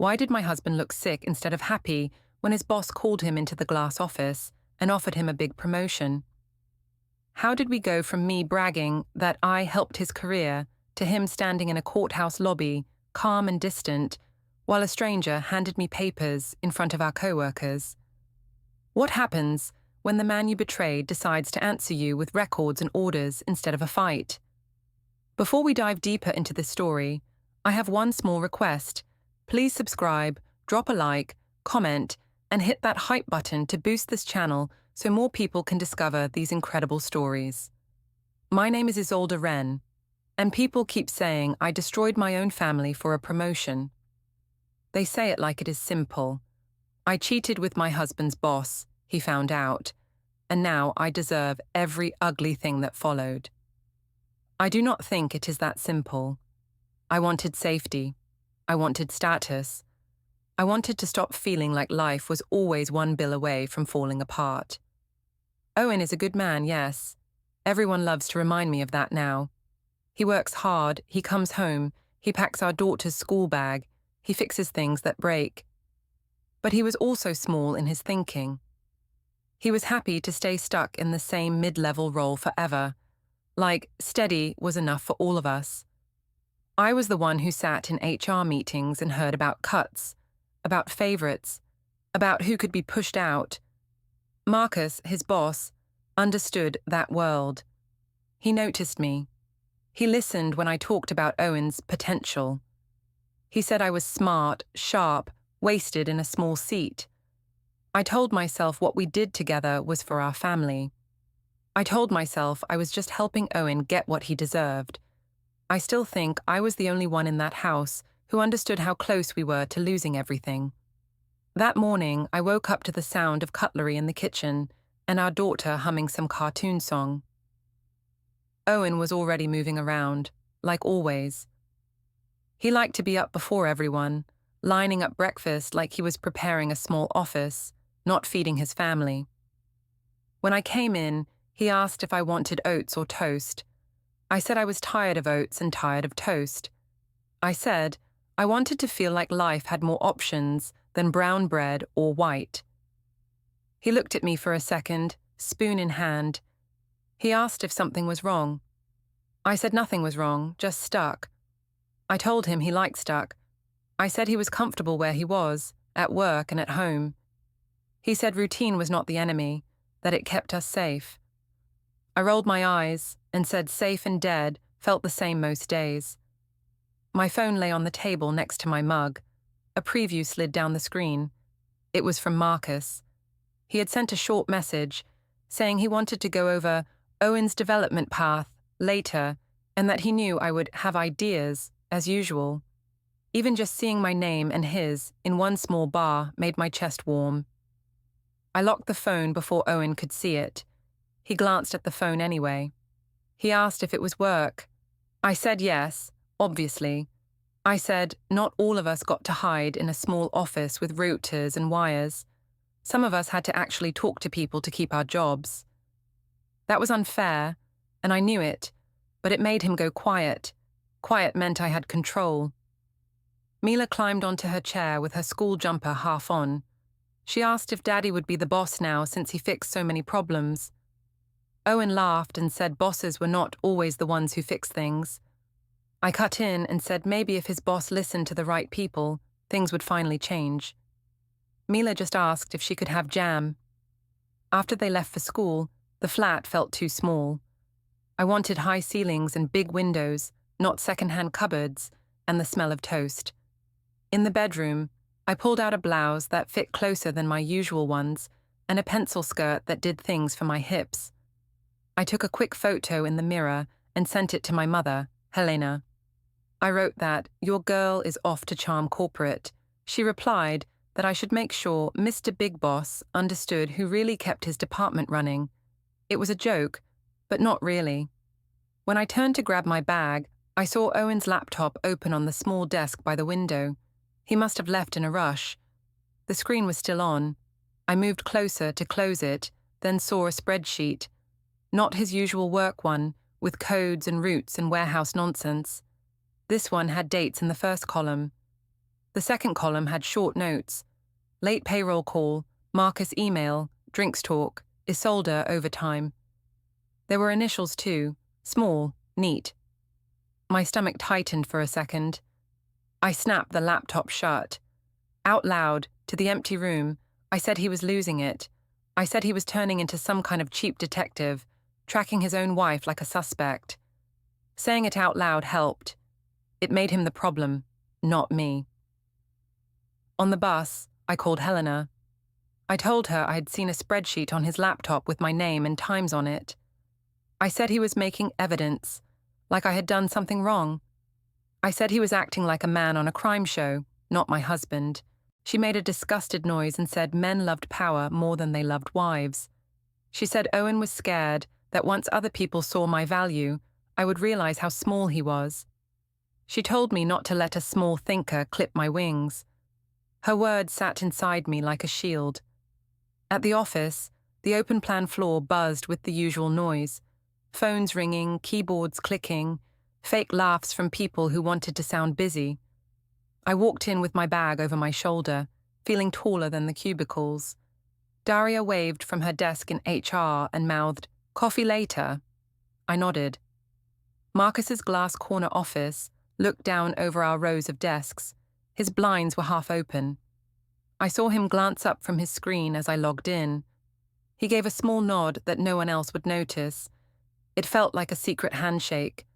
Why did my husband look sick instead of happy when his boss called him into the glass office and offered him a big promotion? How did we go from me bragging that I helped his career to him standing in a courthouse lobby, calm and distant, while a stranger handed me papers in front of our co-workers? What happens when the man you betrayed decides to answer you with records and orders instead of a fight? Before we dive deeper into this story, I have one small request. Please subscribe, drop a like, comment, and hit that hype button to boost this channel so more people can discover these incredible stories. My name is Isolde Wren, and people keep saying I destroyed my own family for a promotion. They say it like it is simple. I cheated with my husband's boss, he found out, and now I deserve every ugly thing that followed. I do not think it is that simple. I wanted safety. I wanted status. I wanted to stop feeling like life was always one bill away from falling apart. Owen is a good man, yes. Everyone loves to remind me of that now. He works hard, he comes home, he packs our daughter's school bag, he fixes things that break. But he was also small in his thinking. He was happy to stay stuck in the same mid-level role forever, like steady was enough for all of us. I was the one who sat in HR meetings and heard about cuts, about favorites, about who could be pushed out. Marcus, his boss, understood that world. He noticed me. He listened when I talked about Owen's potential. He said I was smart, sharp, wasted in a small seat. I told myself what we did together was for our family. I told myself I was just helping Owen get what he deserved. I still think I was the only one in that house who understood how close we were to losing everything. That morning, I woke up to the sound of cutlery in the kitchen and our daughter humming some cartoon song. Owen was already moving around, like always. He liked to be up before everyone, lining up breakfast like he was preparing a small office, not feeding his family. When I came in, he asked if I wanted oats or toast. I said I was tired of oats and tired of toast. I said I wanted to feel like life had more options than brown bread or white. He looked at me for a second, spoon in hand. He asked if something was wrong. I said nothing was wrong, just stuck. I told him he liked stuck. I said he was comfortable where he was, at work and at home. He said routine was not the enemy, that it kept us safe. I rolled my eyes and said safe and dead felt the same most days. My phone lay on the table next to my mug. A preview slid down the screen. It was from Marcus. He had sent a short message saying he wanted to go over Owen's development path later and that he knew I would have ideas, as usual. Even just seeing my name and his in one small bar made my chest warm. I locked the phone before Owen could see it. He glanced at the phone anyway. He asked if it was work. I said yes, obviously. I said not all of us got to hide in a small office with routers and wires. Some of us had to actually talk to people to keep our jobs. That was unfair, and I knew it, but it made him go quiet. Quiet meant I had control. Mila climbed onto her chair with her school jumper half on. She asked if Daddy would be the boss now since he fixed so many problems. Owen laughed and said bosses were not always the ones who fix things. I cut in and said maybe if his boss listened to the right people, things would finally change. Mila just asked if she could have jam. After they left for school, the flat felt too small. I wanted high ceilings and big windows, not second-hand cupboards, and the smell of toast. In the bedroom, I pulled out a blouse that fit closer than my usual ones and a pencil skirt that did things for my hips. I took a quick photo in the mirror and sent it to my mother, Helena. I wrote that, "Your girl is off to charm corporate." She replied that I should make sure Mr. Big Boss understood who really kept his department running. It was a joke, but not really. When I turned to grab my bag, I saw Owen's laptop open on the small desk by the window. He must have left in a rush. The screen was still on. I moved closer to close it, then saw a spreadsheet. Not his usual work one, with codes and routes and warehouse nonsense. This one had dates in the first column. The second column had short notes: late payroll call, Marcus email, drinks talk, Isolde overtime. There were initials too, small, neat. My stomach tightened for a second. I snapped the laptop shut. Out loud, to the empty room, I said he was losing it. I said he was turning into some kind of cheap detective, tracking his own wife like a suspect. Saying it out loud helped. It made him the problem, not me. On the bus, I called Helena. I told her I had seen a spreadsheet on his laptop with my name and times on it. I said he was making evidence, like I had done something wrong. I said he was acting like a man on a crime show, not my husband. She made a disgusted noise and said men loved power more than they loved wives. She said Owen was scared that once other people saw my value, I would realize how small he was. She told me not to let a small thinker clip my wings. Her words sat inside me like a shield. At the office, the open-plan floor buzzed with the usual noise: phones ringing, keyboards clicking, fake laughs from people who wanted to sound busy. I walked in with my bag over my shoulder, feeling taller than the cubicles. Daria waved from her desk in HR and mouthed, "Coffee later." I nodded. Marcus's glass corner office looked down over our rows of desks. His blinds were half open. I saw him glance up from his screen as I logged in. He gave a small nod that no one else would notice. It felt like a secret handshake.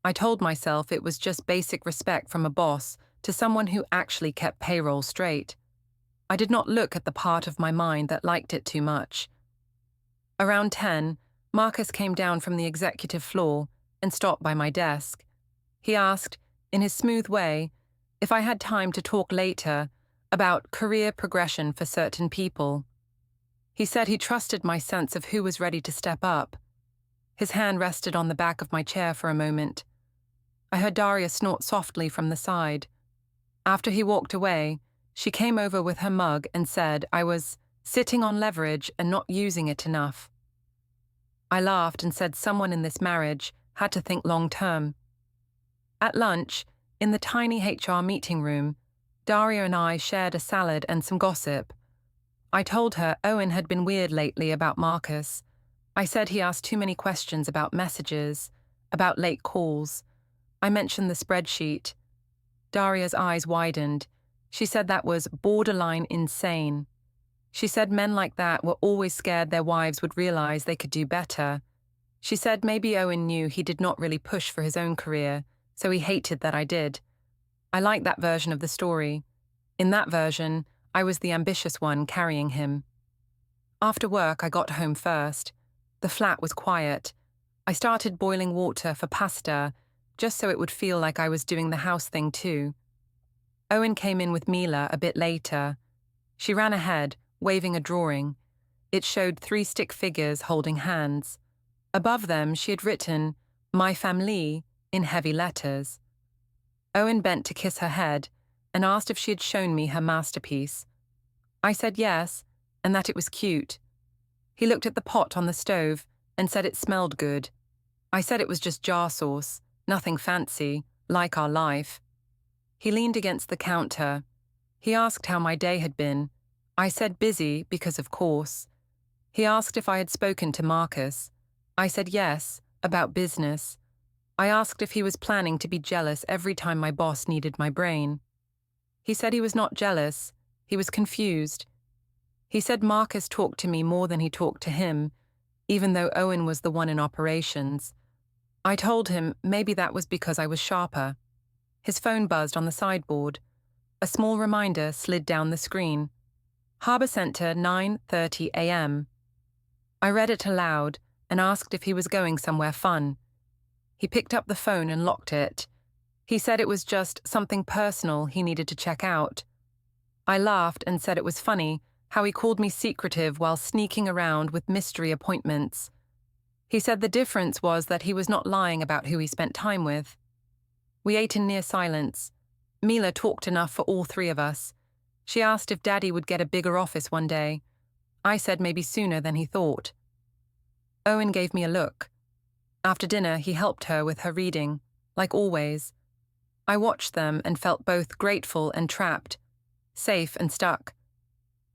I told myself it was just basic respect from a boss to someone who actually kept payroll straight. I did not look at the part of my mind that liked it too much. Around 10, Marcus came down from the executive floor and stopped by my desk. He asked, in his smooth way, if I had time to talk later about career progression for certain people. He said he trusted my sense of who was ready to step up. His hand rested on the back of my chair for a moment. I heard Daria snort softly from the side. After he walked away, she came over with her mug and said I was sitting on leverage and not using it enough. I laughed and said someone in this marriage had to think long-term. At lunch, in the tiny HR meeting room, Daria and I shared a salad and some gossip. I told her Owen had been weird lately about Marcus. I said he asked too many questions about messages, about late calls. I mentioned the spreadsheet. Daria's eyes widened. She said that was borderline insane. She said men like that were always scared their wives would realize they could do better. She said maybe Owen knew he did not really push for his own career, so he hated that I did. I liked that version of the story. In that version, I was the ambitious one carrying him. After work, I got home first. The flat was quiet. I started boiling water for pasta, just so it would feel like I was doing the house thing too. Owen came in with Mila a bit later. She ran ahead, waving a drawing. It showed 3 stick figures holding hands. Above them, she had written, "My family," in heavy letters. Owen bent to kiss her head and asked if she had shown me her masterpiece. I said yes, and that it was cute. He looked at the pot on the stove and said it smelled good. I said it was just jar sauce, nothing fancy, like our life. He leaned against the counter. He asked how my day had been. I said busy because of course. He asked if I had spoken to Marcus. I said yes, about business. I asked if he was planning to be jealous every time my boss needed my brain. He said he was not jealous. He was confused. He said Marcus talked to me more than he talked to him, even though Owen was the one in operations. I told him maybe that was because I was sharper. His phone buzzed on the sideboard. A small reminder slid down the screen. Harbour Centre, 9:30 a.m. I read it aloud and asked if he was going somewhere fun. He picked up the phone and locked it. He said it was just something personal he needed to check out. I laughed and said it was funny how he called me secretive while sneaking around with mystery appointments. He said the difference was that he was not lying about who he spent time with. We ate in near silence. Mila talked enough for all 3 of us. She asked if Daddy would get a bigger office one day. I said maybe sooner than he thought. Owen gave me a look. After dinner, he helped her with her reading, like always. I watched them and felt both grateful and trapped, safe and stuck.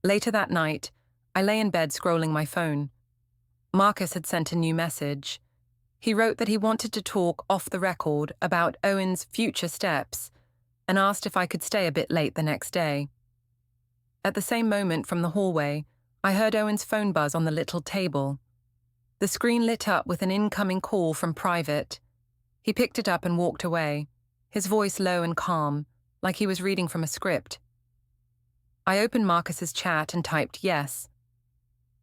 Later that night, I lay in bed scrolling my phone. Marcus had sent a new message. He wrote that he wanted to talk off the record about Owen's future steps and asked if I could stay a bit late the next day. At the same moment from the hallway, I heard Owen's phone buzz on the little table. The screen lit up with an incoming call from private. He picked it up and walked away, his voice low and calm, like he was reading from a script. I opened Marcus's chat and typed yes.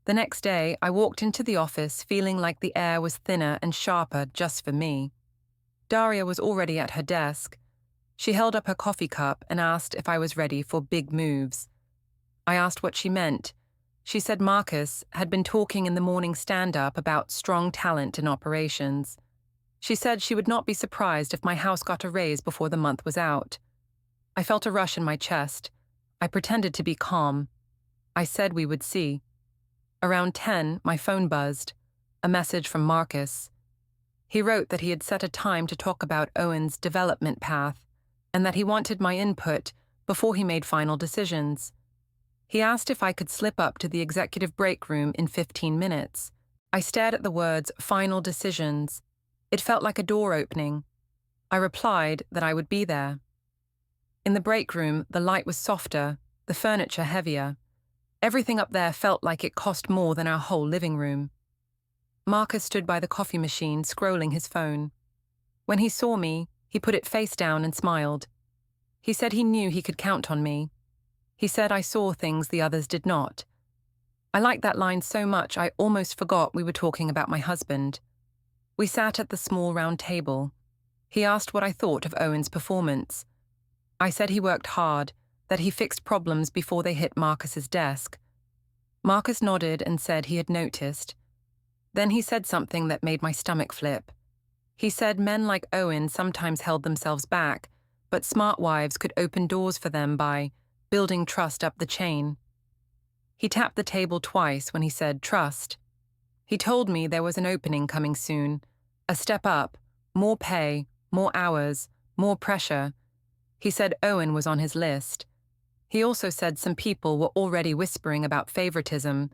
The next day, I walked into the office feeling like the air was thinner and sharper just for me. Daria was already at her desk. She held up her coffee cup and asked if I was ready for big moves. I asked what she meant. She said Marcus had been talking in the morning stand-up about strong talent in operations. She said she would not be surprised if my house got a raise before the month was out. I felt a rush in my chest. I pretended to be calm. I said we would see. Around 10, my phone buzzed. A message from Marcus. He wrote that he had set a time to talk about Owen's development path and that he wanted my input before he made final decisions. He asked if I could slip up to the executive break room in 15 minutes. I stared at the words final decisions. It felt like a door opening. I replied that I would be there. In the break room, the light was softer, the furniture heavier. Everything up there felt like it cost more than our whole living room. Marcus stood by the coffee machine, scrolling his phone. When he saw me, he put it face down and smiled. He said he knew he could count on me. He said I saw things the others did not. I liked that line so much I almost forgot we were talking about my husband. We sat at the small round table. He asked what I thought of Owen's performance. I said he worked hard, that he fixed problems before they hit Marcus's desk. Marcus nodded and said he had noticed. Then he said something that made my stomach flip. He said men like Owen sometimes held themselves back, but smart wives could open doors for them by building trust up the chain. He tapped the table twice when he said trust. He told me there was an opening coming soon, a step up, more pay, more hours, more pressure. He said Owen was on his list. He also said some people were already whispering about favoritism,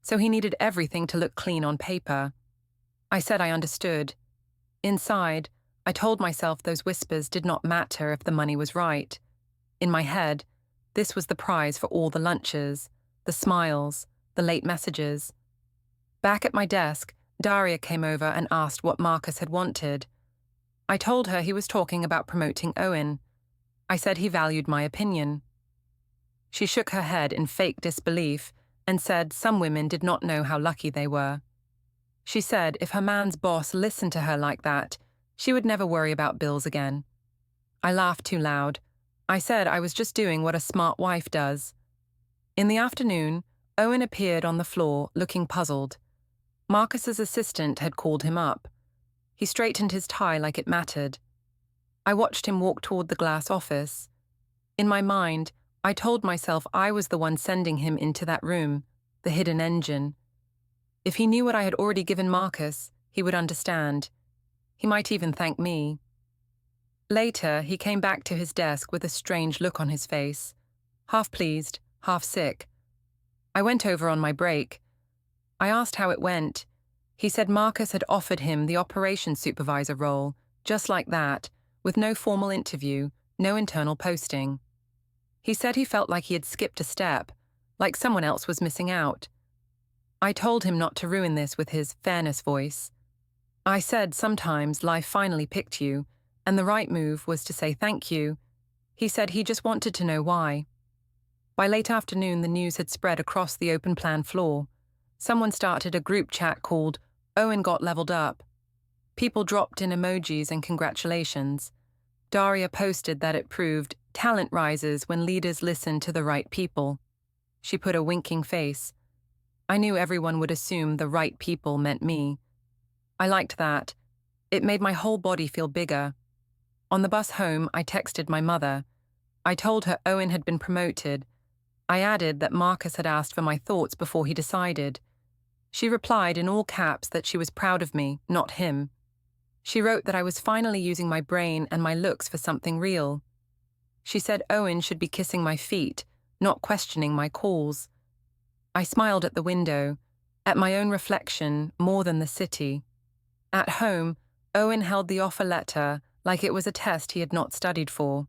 so he needed everything to look clean on paper. I said I understood. Inside, I told myself those whispers did not matter if the money was right. In my head, this was the prize for all the lunches, the smiles, the late messages. Back at my desk, Daria came over and asked what Marcus had wanted. I told her he was talking about promoting Owen. I said he valued my opinion. She shook her head in fake disbelief and said some women did not know how lucky they were. She said if her man's boss listened to her like that, she would never worry about bills again. I laughed too loud. I said I was just doing what a smart wife does. In the afternoon, Owen appeared on the floor, looking puzzled. Marcus's assistant had called him up. He straightened his tie like it mattered. I watched him walk toward the glass office. In my mind, I told myself I was the one sending him into that room, the hidden engine. If he knew what I had already given Marcus, he would understand. He might even thank me. Later, he came back to his desk with a strange look on his face, half pleased, half sick. I went over on my break. I asked how it went. He said Marcus had offered him the operations supervisor role, just like that, with no formal interview, no internal posting. He said he felt like he had skipped a step, like someone else was missing out. I told him not to ruin this with his fairness voice. I said sometimes life finally picked you, and the right move was to say thank you. He said he just wanted to know why. By late afternoon, the news had spread across the open plan floor. Someone started a group chat called Owen Got Leveled Up. People dropped in emojis and congratulations. Daria posted that it proved talent rises when leaders listen to the right people. She put a winking face. I knew everyone would assume the right people meant me. I liked that. It made my whole body feel bigger. On the bus home, I texted my mother. I told her Owen had been promoted. I added that Marcus had asked for my thoughts before he decided. She replied in all caps that she was proud of me, not him. She wrote that I was finally using my brain and my looks for something real. She said Owen should be kissing my feet, not questioning my calls. I smiled at the window, at my own reflection more than the city. At home, Owen held the offer letter like it was a test he had not studied for.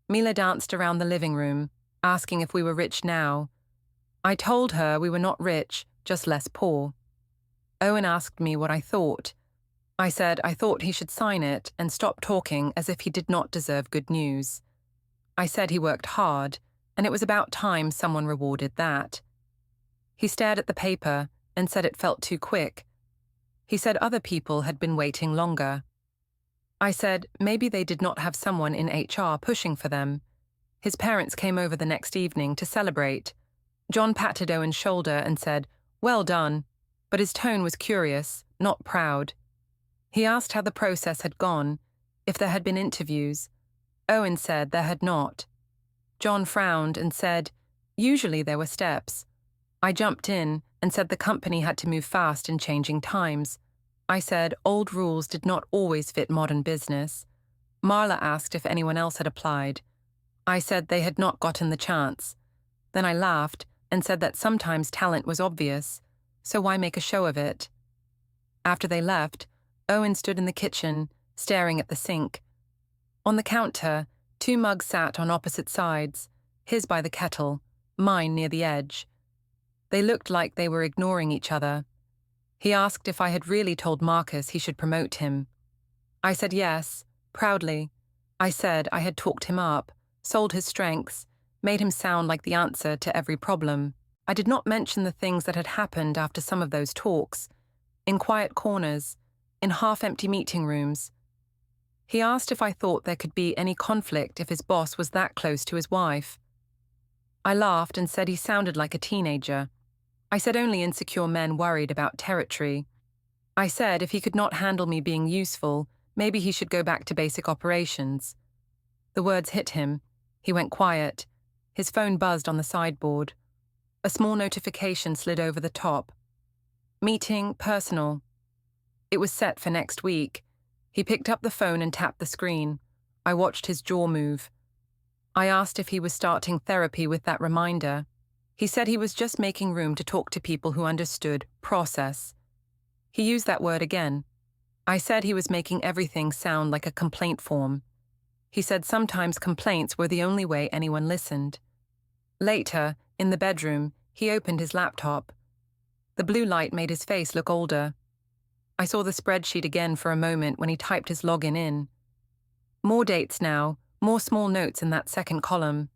Mila danced around the living room, asking if we were rich now. I told her we were not rich, just less poor. Owen asked me what I thought. I said I thought he should sign it and stop talking as if he did not deserve good news. I said he worked hard, and it was about time someone rewarded that. He stared at the paper and said it felt too quick. He said other people had been waiting longer. I said maybe they did not have someone in HR pushing for them. His parents came over the next evening to celebrate. John patted Owen's shoulder and said, "Well done," but his tone was curious, not proud. He asked how the process had gone, if there had been interviews. Owen said there had not. John frowned and said, "Usually there were steps." I jumped in and said the company had to move fast in changing times. I said old rules did not always fit modern business. Marla asked if anyone else had applied. I said they had not gotten the chance. Then I laughed and said that sometimes talent was obvious, so why make a show of it? After they left, Owen stood in the kitchen, staring at the sink. On the counter, 2 mugs sat on opposite sides, his by the kettle, mine near the edge. They looked like they were ignoring each other. He asked if I had really told Marcus he should promote him. I said yes, proudly. I said I had talked him up, sold his strengths, made him sound like the answer to every problem. I did not mention the things that had happened after some of those talks, in quiet corners, in half-empty meeting rooms. He asked if I thought there could be any conflict if his boss was that close to his wife. I laughed and said he sounded like a teenager. I said only insecure men worried about territory. I said if he could not handle me being useful, maybe he should go back to basic operations. The words hit him. He went quiet. His phone buzzed on the sideboard. A small notification slid over the top. Meeting, personal. It was set for next week. He picked up the phone and tapped the screen. I watched his jaw move. I asked if he was starting therapy with that reminder. He said he was just making room to talk to people who understood process. He used that word again. I said he was making everything sound like a complaint form. He said sometimes complaints were the only way anyone listened. Later, in the bedroom, he opened his laptop. The blue light made his face look older. I saw the spreadsheet again for a moment when he typed his login in. More dates now, more small notes in that second column.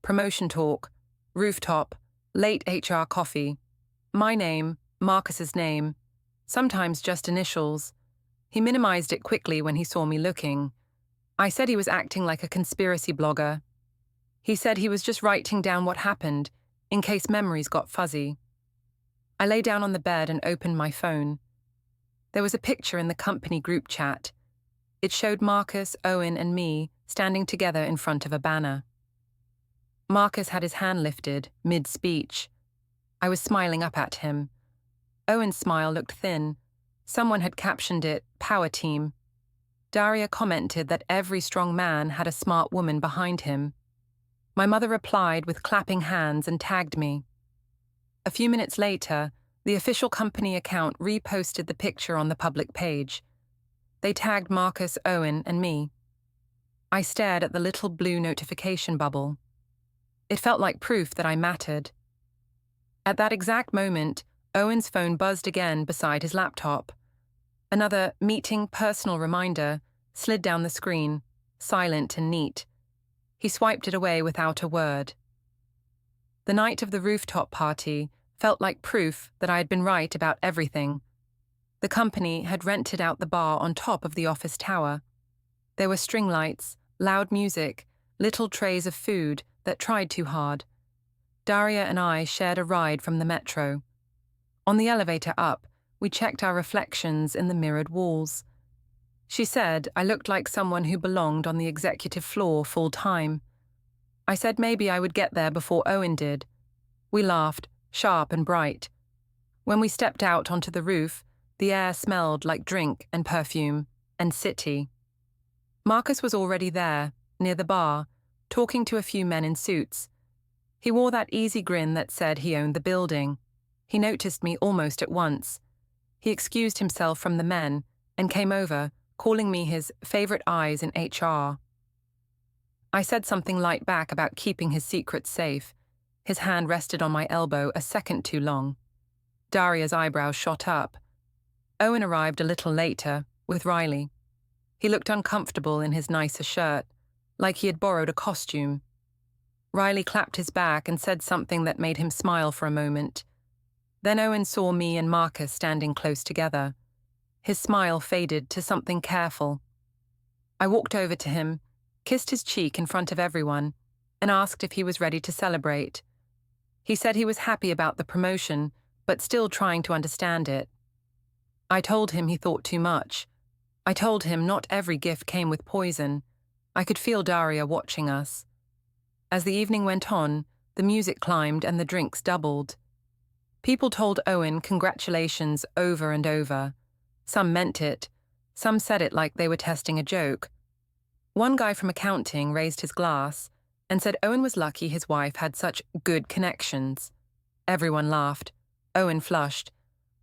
Promotion talk, rooftop, late HR coffee. My name, Marcus's name, sometimes just initials. He minimized it quickly when he saw me looking. I said he was acting like a conspiracy blogger. He said he was just writing down what happened, in case memories got fuzzy. I lay down on the bed and opened my phone. There was a picture in the company group chat. It showed Marcus, Owen, and me standing together in front of a banner. Marcus had his hand lifted, mid-speech. I was smiling up at him. Owen's smile looked thin. Someone had captioned it, "Power Team." Daria commented that every strong man had a smart woman behind him. My mother replied with clapping hands and tagged me. A few minutes later, the official company account reposted the picture on the public page. They tagged Marcus, Owen, and me. I stared at the little blue notification bubble. It felt like proof that I mattered. At that exact moment, Owen's phone buzzed again beside his laptop. Another meeting personal reminder slid down the screen, silent and neat. He swiped it away without a word. The night of the rooftop party felt like proof that I had been right about everything. The company had rented out the bar on top of the office tower. There were string lights, loud music, little trays of food that tried too hard. Daria and I shared a ride from the metro. On the elevator up, we checked our reflections in the mirrored walls. She said I looked like someone who belonged on the executive floor full-time. I said maybe I would get there before Owen did. We laughed, sharp and bright. When we stepped out onto the roof, The air smelled like drink and perfume and city. Marcus was already there, near the bar, talking to a few men in suits. He wore that easy grin that said he owned the building. He noticed me almost at once. He excused himself from the men and came over, calling me his favorite eyes in HR. I said something light back about keeping his secrets safe. His hand rested on my elbow a second too long. Daria's eyebrows shot up. Owen arrived a little later, with Riley. He looked uncomfortable in his nicer shirt, like he had borrowed a costume. Riley clapped his back and said something that made him smile for a moment. Then Owen saw me and Marcus standing close together. His smile faded to something careful. I walked over to him, kissed his cheek in front of everyone, and asked if he was ready to celebrate. He said he was happy about the promotion, but still trying to understand it. I told him he thought too much. I told him not every gift came with poison. I could feel Daria watching us. As the evening went on, the music climbed and the drinks doubled. People told Owen congratulations over and over. Some meant it. Some said it like they were testing a joke. One guy from accounting raised his glass and said Owen was lucky his wife had such good connections. Everyone laughed. Owen flushed.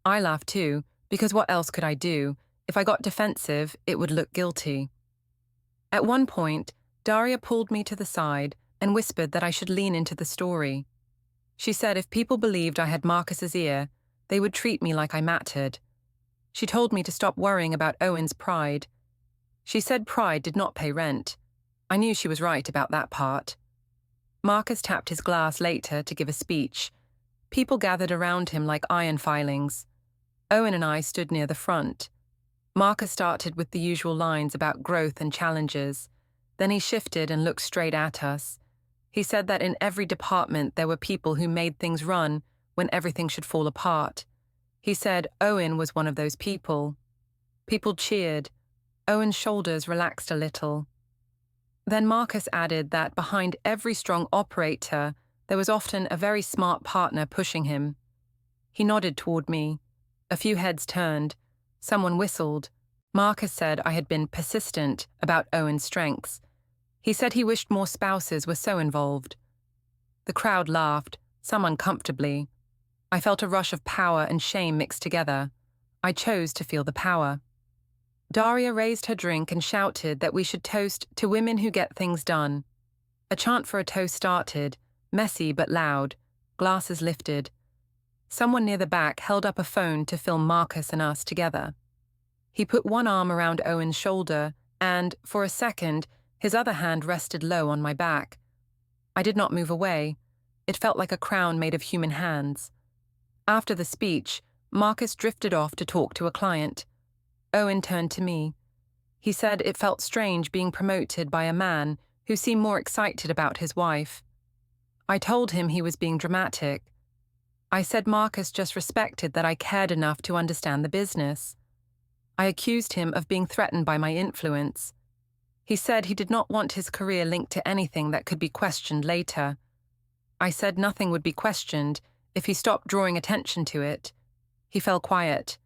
I laughed too, because what else could I do? If I got defensive, it would look guilty. At one point, Daria pulled me to the side and whispered that I should lean into the story. She said if people believed I had Marcus's ear, they would treat me like I mattered. She told me to stop worrying about Owen's pride. She said pride did not pay rent. I knew she was right about that part. Marcus tapped his glass later to give a speech. People gathered around him like iron filings. Owen and I stood near the front. Marcus started with the usual lines about growth and challenges. Then he shifted and looked straight at us. He said that in every department there were people who made things run when everything should fall apart. He said Owen was one of those people. People cheered. Owen's shoulders relaxed a little. Then Marcus added that behind every strong operator, there was often a very smart partner pushing him. He nodded toward me. A few heads turned. Someone whistled. Marcus said I had been persistent about Owen's strengths. He said he wished more spouses were so involved. The crowd laughed, some uncomfortably. I felt a rush of power and shame mixed together. I chose to feel the power. Daria raised her drink and shouted that we should toast to women who get things done. A chant for a toast started, messy but loud, glasses lifted. Someone near the back held up a phone to film Marcus and us together. He put one arm around Owen's shoulder and, for a second, his other hand rested low on my back. I did not move away. It felt like a crown made of human hands. After the speech, Marcus drifted off to talk to a client. Owen turned to me. He said it felt strange being promoted by a man who seemed more excited about his wife. I told him he was being dramatic. I said Marcus just respected that I cared enough to understand the business. I accused him of being threatened by my influence. He said he did not want his career linked to anything that could be questioned later. I said nothing would be questioned if he stopped drawing attention to it. He fell quiet.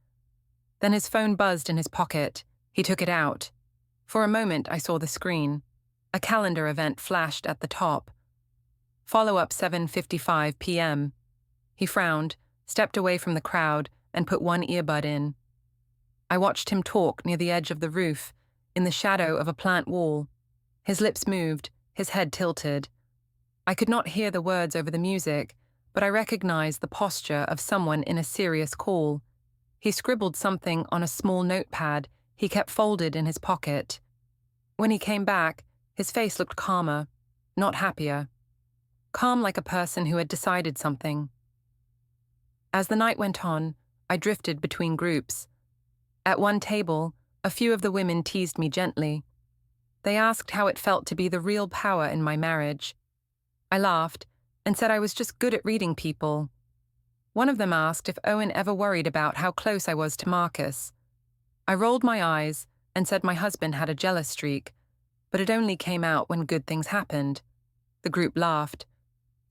Then his phone buzzed in his pocket. He took it out. For a moment, I saw the screen. A calendar event flashed at the top. Follow-up 7:55 p.m. He frowned, stepped away from the crowd, and put one earbud in. I watched him talk near the edge of the roof, in the shadow of a plant wall. His lips moved, his head tilted. I could not hear the words over the music, but I recognized the posture of someone in a serious call. He scribbled something on a small notepad he kept folded in his pocket. When he came back, his face looked calmer, not happier. Calm like a person who had decided something. As the night went on, I drifted between groups. At one table, a few of the women teased me gently. They asked how it felt to be the real power in my marriage. I laughed and said I was just good at reading people. One of them asked if Owen ever worried about how close I was to Marcus. I rolled my eyes and said my husband had a jealous streak, but it only came out when good things happened. The group laughed.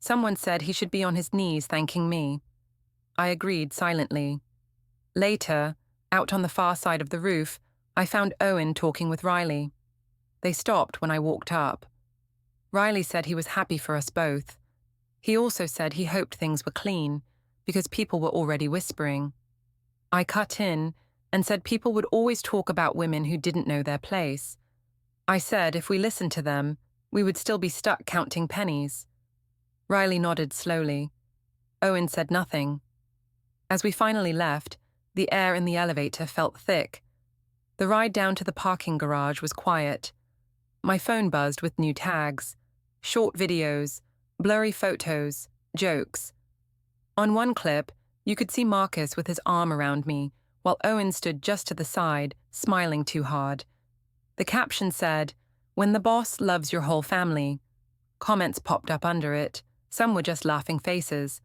Someone said he should be on his knees thanking me. I agreed silently. Later, Out on the far side of the roof, I found Owen talking with Riley. They stopped when I walked up. Riley said he was happy for us both. He also said he hoped things were clean, because people were already whispering. I cut in and said people would always talk about women who didn't know their place. I said if we listened to them, we would still be stuck counting pennies. Riley nodded slowly. Owen said nothing. As we finally left, the air in the elevator felt thick. The ride down to the parking garage was quiet. My phone buzzed with new tags, short videos, blurry photos, jokes. On one clip, you could see Marcus with his arm around me, while Owen stood just to the side, smiling too hard. The caption said, "When the boss loves your whole family." Comments popped up under it. Some were just laughing faces.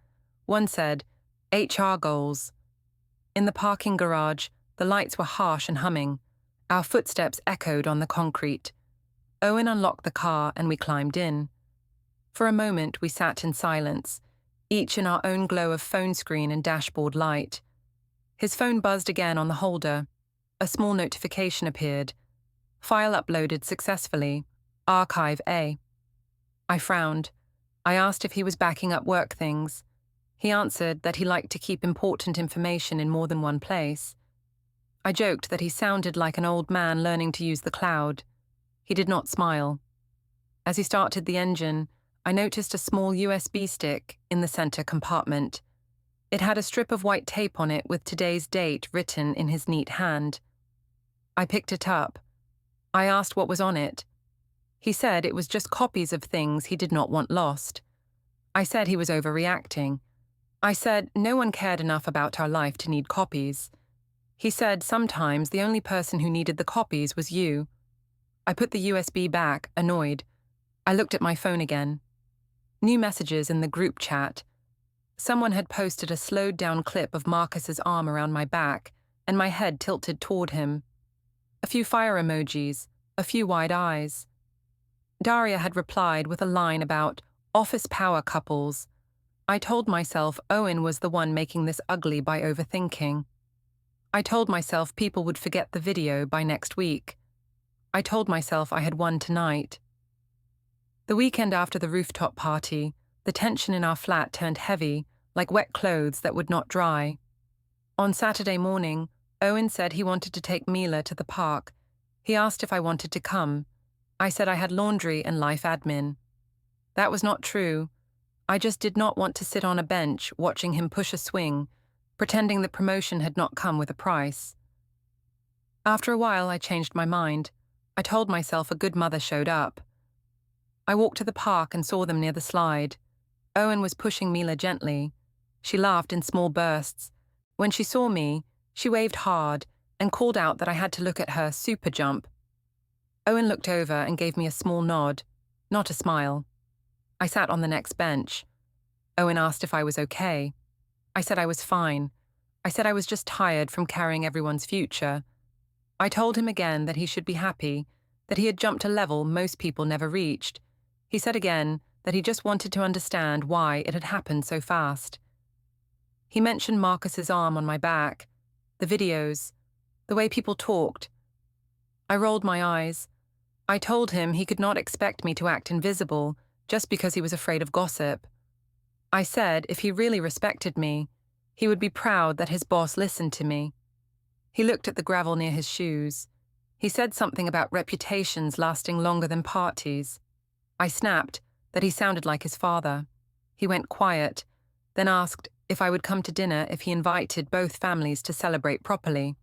One said, "HR goals." In the parking garage, the lights were harsh and humming. Our footsteps echoed on the concrete. Owen unlocked the car and we climbed in. For a moment, we sat in silence, each in our own glow of phone screen and dashboard light. His phone buzzed again on the holder. A small notification appeared. File uploaded successfully. Archive A. I frowned. I asked if he was backing up work things. He answered that he liked to keep important information in more than one place. I joked that he sounded like an old man learning to use the cloud. He did not smile. As he started the engine, I noticed a small USB stick in the center compartment. It had a strip of white tape on it with today's date written in his neat hand. I picked it up. I asked what was on it. He said it was just copies of things he did not want lost. I said he was overreacting. I said no one cared enough about our life to need copies. He said sometimes the only person who needed the copies was you. I put the USB back, annoyed. I looked at my phone again. New messages in the group chat. Someone had posted a slowed-down clip of Marcus's arm around my back and my head tilted toward him. A few fire emojis, a few wide eyes. Daria had replied with a line about office power couples. I told myself Owen was the one making this ugly by overthinking. I told myself people would forget the video by next week. I told myself I had won tonight. The weekend after the rooftop party, the tension in our flat turned heavy, like wet clothes that would not dry. On Saturday morning, Owen said he wanted to take Mila to the park. He asked if I wanted to come. I said I had laundry and life admin. That was not true. I just did not want to sit on a bench watching him push a swing, pretending the promotion had not come with a price. After a while, I changed my mind. I told myself a good mother showed up. I walked to the park and saw them near the slide. Owen was pushing Mila gently. She laughed in small bursts. When she saw me, she waved hard and called out that I had to look at her super jump. Owen looked over and gave me a small nod, not a smile. I sat on the next bench. Owen asked if I was okay. I said I was fine. I said I was just tired from carrying everyone's future. I told him again that he should be happy, that he had jumped a level most people never reached. He said again that he just wanted to understand why it had happened so fast. He mentioned Marcus's arm on my back, the videos, the way people talked. I rolled my eyes. I told him he could not expect me to act invisible just because he was afraid of gossip. I said if he really respected me, he would be proud that his boss listened to me. He looked at the gravel near his shoes. He said something about reputations lasting longer than parties. I snapped that he sounded like his father. He went quiet, then asked if I would come to dinner if he invited both families to celebrate properly.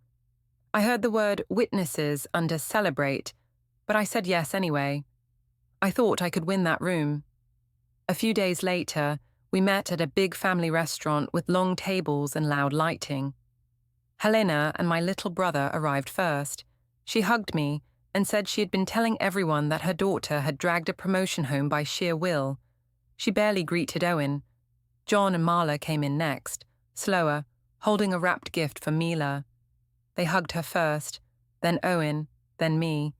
I heard the word witnesses under celebrate, but I said yes anyway. I thought I could win that room. A few days later, we met at a big family restaurant with long tables and loud lighting. Helena and my little brother arrived first. She hugged me and said she had been telling everyone that her daughter had dragged a promotion home by sheer will. She barely greeted Owen. John and Marla came in next, slower, holding a wrapped gift for Mila. They hugged her first, then Owen, then me.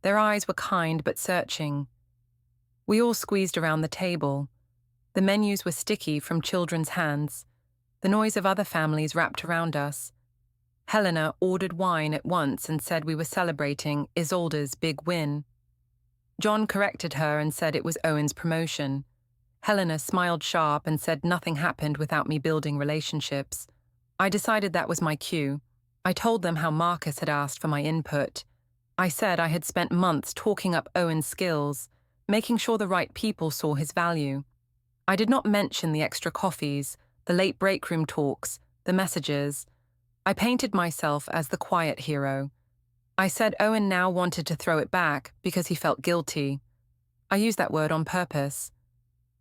Their eyes were kind but searching. We all squeezed around the table. The menus were sticky from children's hands. The noise of other families wrapped around us. Helena ordered wine at once and said we were celebrating Isolde's big win. John corrected her and said it was Owen's promotion. Helena smiled sharp and said nothing happened without me building relationships. I decided that was my cue. I told them how Marcus had asked for my input. I said I had spent months talking up Owen's skills, making sure the right people saw his value. I did not mention the extra coffees, the late break room talks, the messages. I painted myself as the quiet hero. I said Owen now wanted to throw it back because he felt guilty. I used that word on purpose.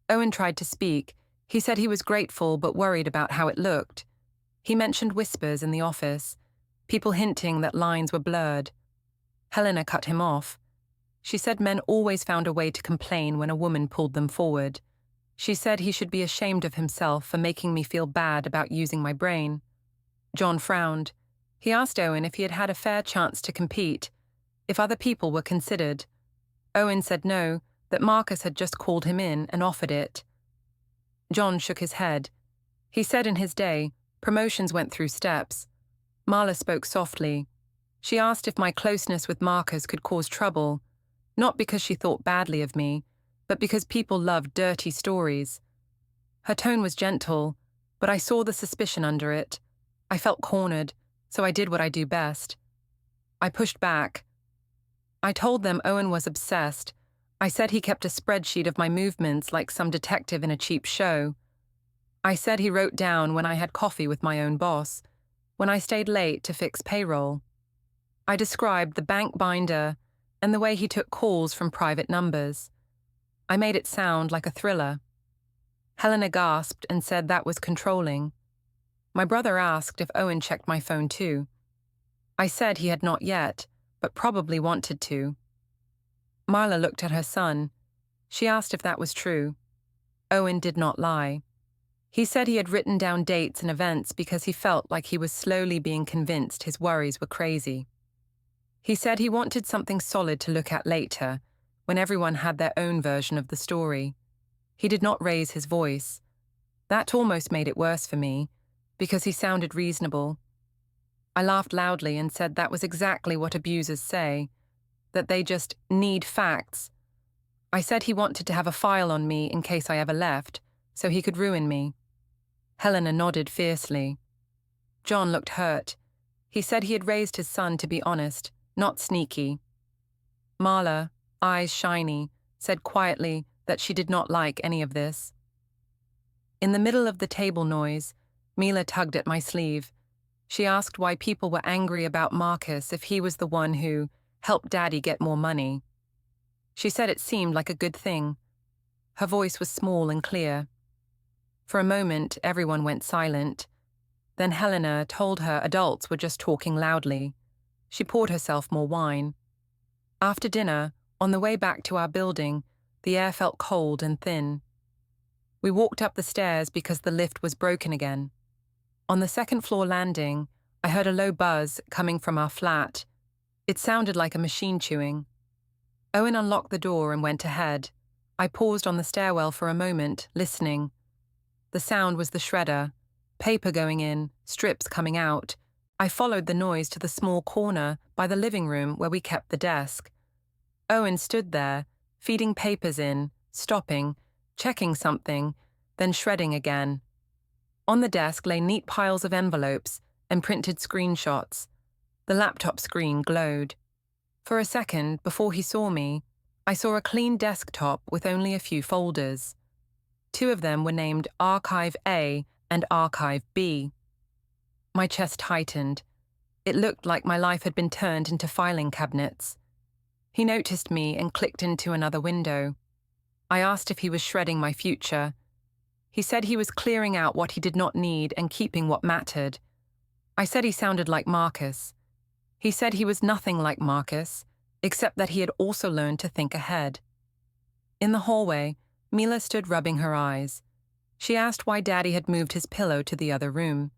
Owen tried to speak. He said he was grateful but worried about how it looked. He mentioned whispers in the office, people hinting that lines were blurred. Helena cut him off. She said men always found a way to complain when a woman pulled them forward. She said he should be ashamed of himself for making me feel bad about using my brain. John frowned. He asked Owen if he had had a fair chance to compete, if other people were considered. Owen said no, that Marcus had just called him in and offered it. John shook his head. He said in his day, promotions went through steps. Marla spoke softly. She asked if my closeness with Marcus could cause trouble, not because she thought badly of me, but because people loved dirty stories. Her tone was gentle, but I saw the suspicion under it. I felt cornered, so I did what I do best. I pushed back. I told them Owen was obsessed. I said he kept a spreadsheet of my movements like some detective in a cheap show. I said he wrote down when I had coffee with my own boss, when I stayed late to fix payroll. I described the bank binder and the way he took calls from private numbers. I made it sound like a thriller. Helena gasped and said that was controlling. My brother asked if Owen checked my phone too. I said he had not yet, but probably wanted to. Marla looked at her son. She asked if that was true. Owen did not lie. He said he had written down dates and events because he felt like he was slowly being convinced his worries were crazy. He said he wanted something solid to look at later, when everyone had their own version of the story. He did not raise his voice. That almost made it worse for me, because he sounded reasonable. I laughed loudly and said that was exactly what abusers say, that they just need facts. I said he wanted to have a file on me in case I ever left, so he could ruin me. Helena nodded fiercely. John looked hurt. He said he had raised his son to be honest, not sneaky. Marla, eyes shiny, said quietly that she did not like any of this. In the middle of the table noise, Mila tugged at my sleeve. She asked why people were angry about Marcus if he was the one who helped Daddy get more money. She said it seemed like a good thing. Her voice was small and clear. For a moment, everyone went silent. Then Helena told her adults were just talking loudly. She poured herself more wine. After dinner, on the way back to our building, the air felt cold and thin. We walked up the stairs because the lift was broken again. On the second-floor landing, I heard a low buzz coming from our flat. It sounded like a machine chewing. Owen unlocked the door and went ahead. I paused on the stairwell for a moment, listening. The sound was the shredder, paper going in, strips coming out. I followed the noise to the small corner by the living room where we kept the desk. Owen stood there, feeding papers in, stopping, checking something, then shredding again. On the desk lay neat piles of envelopes and printed screenshots. The laptop screen glowed. For a second, before he saw me, I saw a clean desktop with only a few folders. 2 of them were named Archive A and Archive B. My chest tightened. It looked like my life had been turned into filing cabinets. He noticed me and clicked into another window. I asked if he was shredding my future. He said he was clearing out what he did not need and keeping what mattered. I said he sounded like Marcus. He said he was nothing like Marcus, except that he had also learned to think ahead. In the hallway, Mila stood rubbing her eyes. She asked why Daddy had moved his pillow to the other room.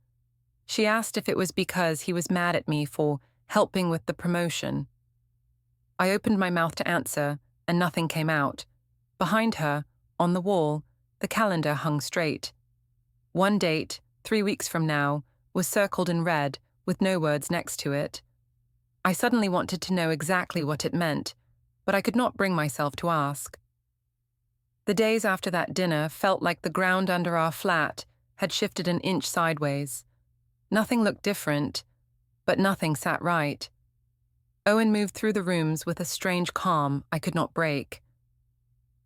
She asked if it was because he was mad at me for helping with the promotion. I opened my mouth to answer, and nothing came out. Behind her, on the wall, the calendar hung straight. One date, 3 weeks from now, was circled in red, with no words next to it. I suddenly wanted to know exactly what it meant, but I could not bring myself to ask. The days after that dinner felt like the ground under our flat had shifted an inch sideways. Nothing looked different, but nothing sat right. Owen moved through the rooms with a strange calm I could not break.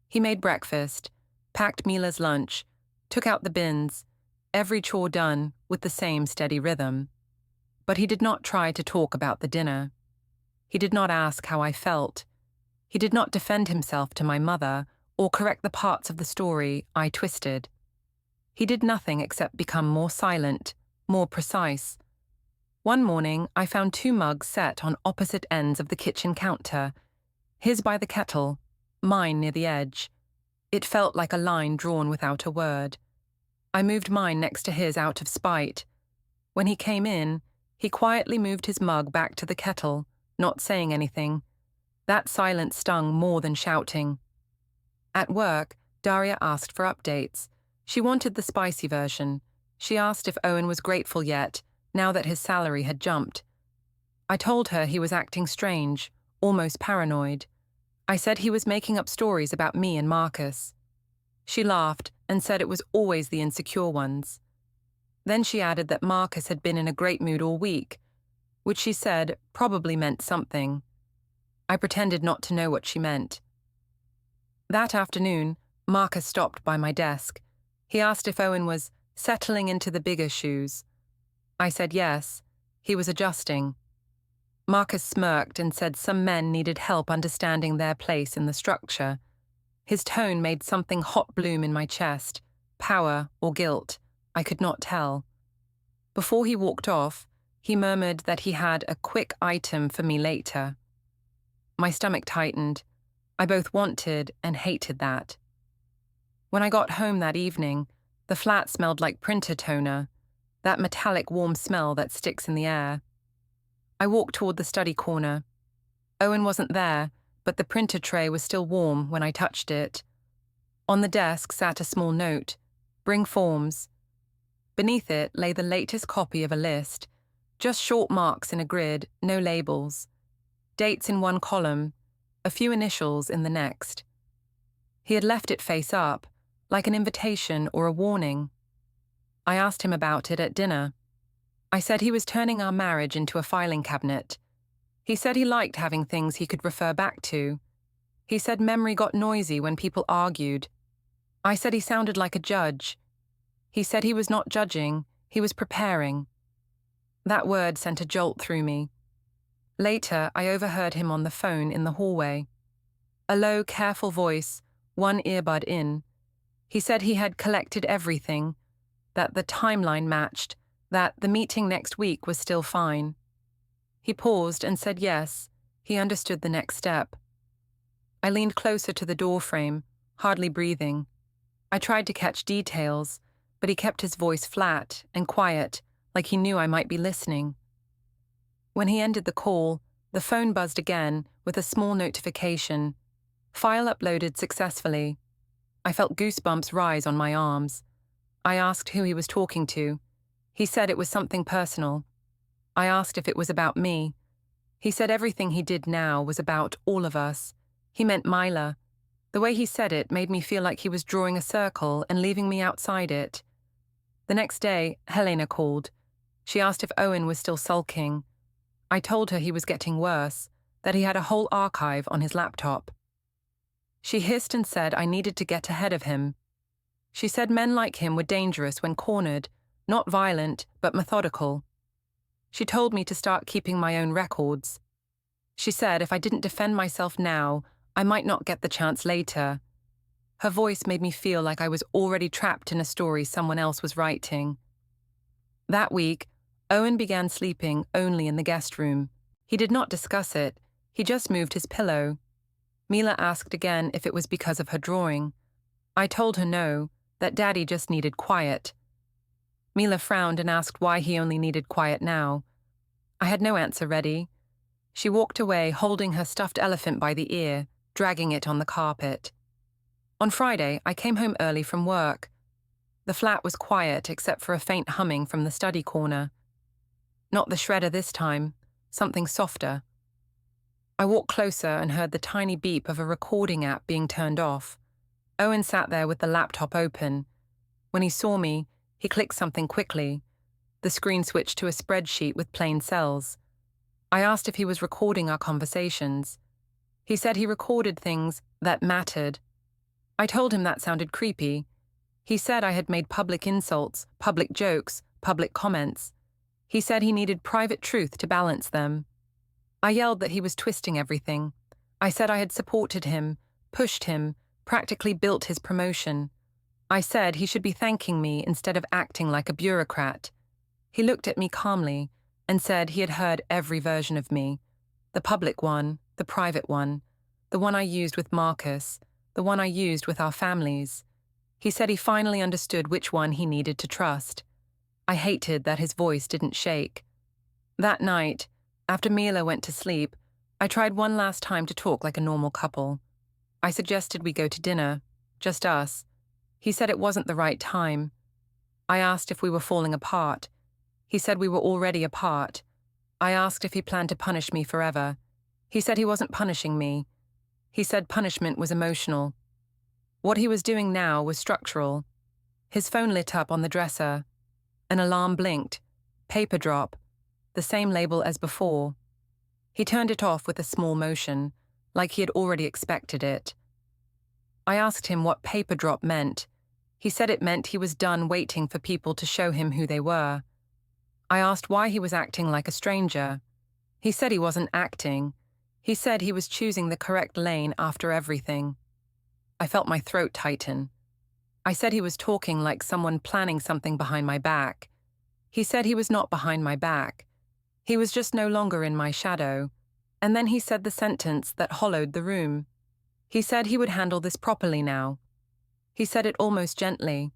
He made breakfast, packed Mila's lunch, took out the bins, every chore done with the same steady rhythm. But he did not try to talk about the dinner. He did not ask how I felt. He did not defend himself to my mother or correct the parts of the story I twisted. He did nothing except become more silent, more precise. One morning, I found 2 mugs set on opposite ends of the kitchen counter, his by the kettle, mine near the edge. It felt like a line drawn without a word. I moved mine next to his out of spite. When he came in, he quietly moved his mug back to the kettle, not saying anything. That silence stung more than shouting. At work, Daria asked for updates. She wanted the spicy version. She asked if Owen was grateful yet, now that his salary had jumped. I told her he was acting strange, almost paranoid. I said he was making up stories about me and Marcus. She laughed and said it was always the insecure ones. Then she added that Marcus had been in a great mood all week, which she said probably meant something. I pretended not to know what she meant. That afternoon, Marcus stopped by my desk. He asked if Owen was settling into the bigger shoes. I said yes. He was adjusting. Marcus smirked and said some men needed help understanding their place in the structure. His tone made something hot bloom in my chest, power or guilt, I could not tell. Before he walked off, he murmured that he had a quick item for me later. My stomach tightened. I both wanted and hated that. When I got home that evening, the flat smelled like printer toner, that metallic warm smell that sticks in the air. I walked toward the study corner. Owen wasn't there, but the printer tray was still warm when I touched it. On the desk sat a small note, "Bring forms." Beneath it lay the latest copy of a list, just short marks in a grid, no labels. Dates in one column, a few initials in the next. He had left it face up, like an invitation or a warning. I asked him about it at dinner. I said he was turning our marriage into a filing cabinet. He said he liked having things he could refer back to. He said memory got noisy when people argued. I said he sounded like a judge. He said he was not judging, he was preparing. That word sent a jolt through me. Later, I overheard him on the phone in the hallway. A low, careful voice, one earbud in. He said he had collected everything, that the timeline matched, that the meeting next week was still fine. He paused and said yes, he understood the next step. I leaned closer to the doorframe, hardly breathing. I tried to catch details, but he kept his voice flat and quiet, like he knew I might be listening. When he ended the call, the phone buzzed again with a small notification. File uploaded successfully. I felt goosebumps rise on my arms. I asked who he was talking to. He said it was something personal. I asked if it was about me. He said everything he did now was about all of us. He meant Mila. The way he said it made me feel like he was drawing a circle and leaving me outside it. The next day, Helena called. She asked if Owen was still sulking. I told her he was getting worse, that he had a whole archive on his laptop. She hissed and said I needed to get ahead of him. She said men like him were dangerous when cornered, not violent, but methodical. She told me to start keeping my own records. She said if I didn't defend myself now, I might not get the chance later. Her voice made me feel like I was already trapped in a story someone else was writing. That week, Owen began sleeping only in the guest room. He did not discuss it, he just moved his pillow. Mila asked again if it was because of her drawing. I told her no, that Daddy just needed quiet. Mila frowned and asked why he only needed quiet now. I had no answer ready. She walked away holding her stuffed elephant by the ear, dragging it on the carpet. On Friday, I came home early from work. The flat was quiet except for a faint humming from the study corner. Not the shredder this time, something softer. I walked closer and heard the tiny beep of a recording app being turned off. Owen sat there with the laptop open. When he saw me, he clicked something quickly. The screen switched to a spreadsheet with plain cells. I asked if he was recording our conversations. He said he recorded things that mattered. I told him that sounded creepy. He said I had made public insults, public jokes, public comments. He said he needed private truth to balance them. I yelled that he was twisting everything. I said I had supported him, pushed him, practically built his promotion. I said he should be thanking me instead of acting like a bureaucrat. He looked at me calmly and said he had heard every version of me. The public one, the private one, the one I used with Marcus, the one I used with our families. He said he finally understood which one he needed to trust. I hated that his voice didn't shake. That night, after Mila went to sleep, I tried one last time to talk like a normal couple. I suggested we go to dinner, just us. He said it wasn't the right time. I asked if we were falling apart. He said we were already apart. I asked if he planned to punish me forever. He said he wasn't punishing me. He said punishment was emotional. What he was doing now was structural. His phone lit up on the dresser. An alarm blinked. Paper drop. The same label as before. He turned it off with a small motion, like he had already expected it. I asked him what paper drop meant. He said it meant he was done waiting for people to show him who they were. I asked why he was acting like a stranger. He said he wasn't acting. He said he was choosing the correct lane after everything. I felt my throat tighten. I said he was talking like someone planning something behind my back. He said he was not behind my back. He was just no longer in my shadow. And then he said the sentence that hollowed the room. He said he would handle this properly now. He said it almost gently.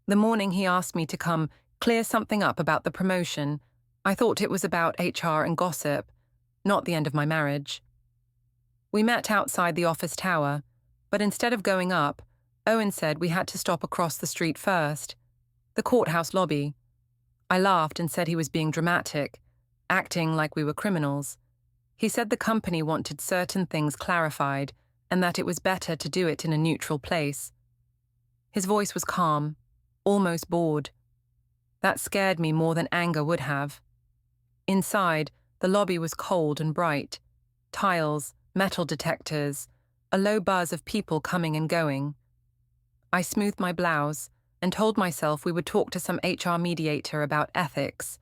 The morning he asked me to come clear something up about the promotion, I thought it was about HR and gossip, not the end of my marriage. We met outside the office tower, but instead of going up, Owen said we had to stop across the street first, the courthouse lobby. I laughed and said he was being dramatic, acting like we were criminals. He said the company wanted certain things clarified and that it was better to do it in a neutral place. His voice was calm, almost bored. That scared me more than anger would have. Inside, the lobby was cold and bright. Tiles, metal detectors, a low buzz of people coming and going. I smoothed my blouse and told myself we would talk to some HR mediator about ethics,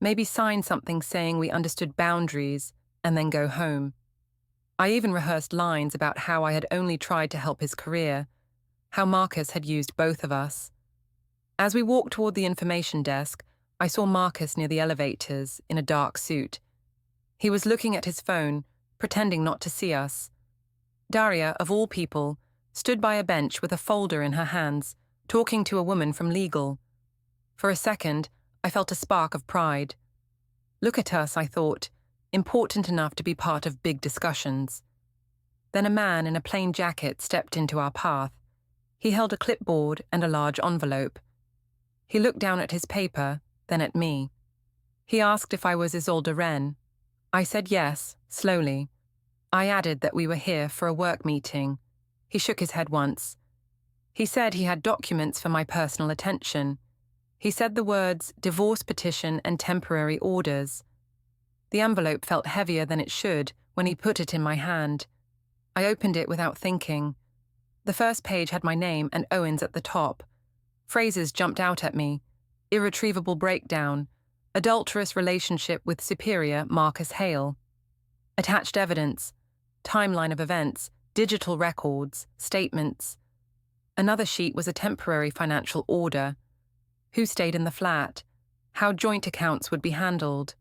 maybe sign something saying we understood boundaries, and then go home. I even rehearsed lines about how I had only tried to help his career, how Marcus had used both of us. As we walked toward the information desk, I saw Marcus near the elevators in a dark suit. He was looking at his phone, pretending not to see us. Daria, of all people, stood by a bench with a folder in her hands, talking to a woman from legal. For a second, I felt a spark of pride. Look at us, I thought, important enough to be part of big discussions. Then a man in a plain jacket stepped into our path. He held a clipboard and a large envelope. He looked down at his paper, then at me. He asked if I was Isolde Wren. I said yes, slowly. I added that we were here for a work meeting. He shook his head once. He said he had documents for my personal attention. He said the words divorce petition and temporary orders. The envelope felt heavier than it should when he put it in my hand. I opened it without thinking. The first page had my name and Owen's at the top. Phrases jumped out at me. Irretrievable breakdown. Adulterous relationship with superior Marcus Hale. Attached evidence. Timeline of events. Digital records. Statements. Another sheet was a temporary financial order. Who stayed in the flat? How joint accounts would be handled.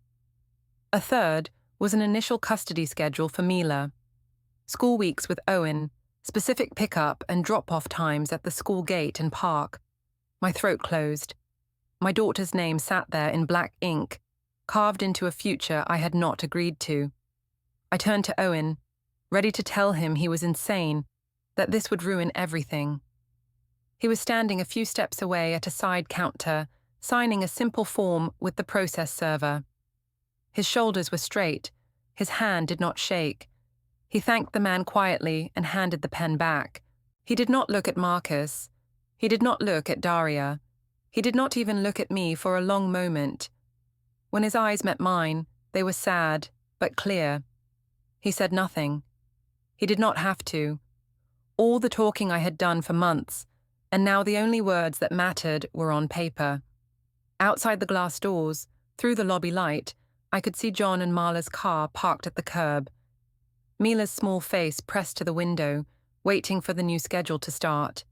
A third was an initial custody schedule for Mila. School weeks with Owen. Specific pickup and drop-off times at the school gate and park. My throat closed. My daughter's name sat there in black ink, carved into a future I had not agreed to. I turned to Owen, ready to tell him he was insane, that this would ruin everything. He was standing a few steps away at a side counter, signing a simple form with the process server. His shoulders were straight. His hand did not shake. He thanked the man quietly and handed the pen back. He did not look at Marcus. He did not look at Daria. He did not even look at me for a long moment. When his eyes met mine, they were sad, but clear. He said nothing. He did not have to. All the talking I had done for months, and now the only words that mattered were on paper. Outside the glass doors, through the lobby light, I could see John and Marla's car parked at the curb. Mila's small face pressed to the window, waiting for the new schedule to start.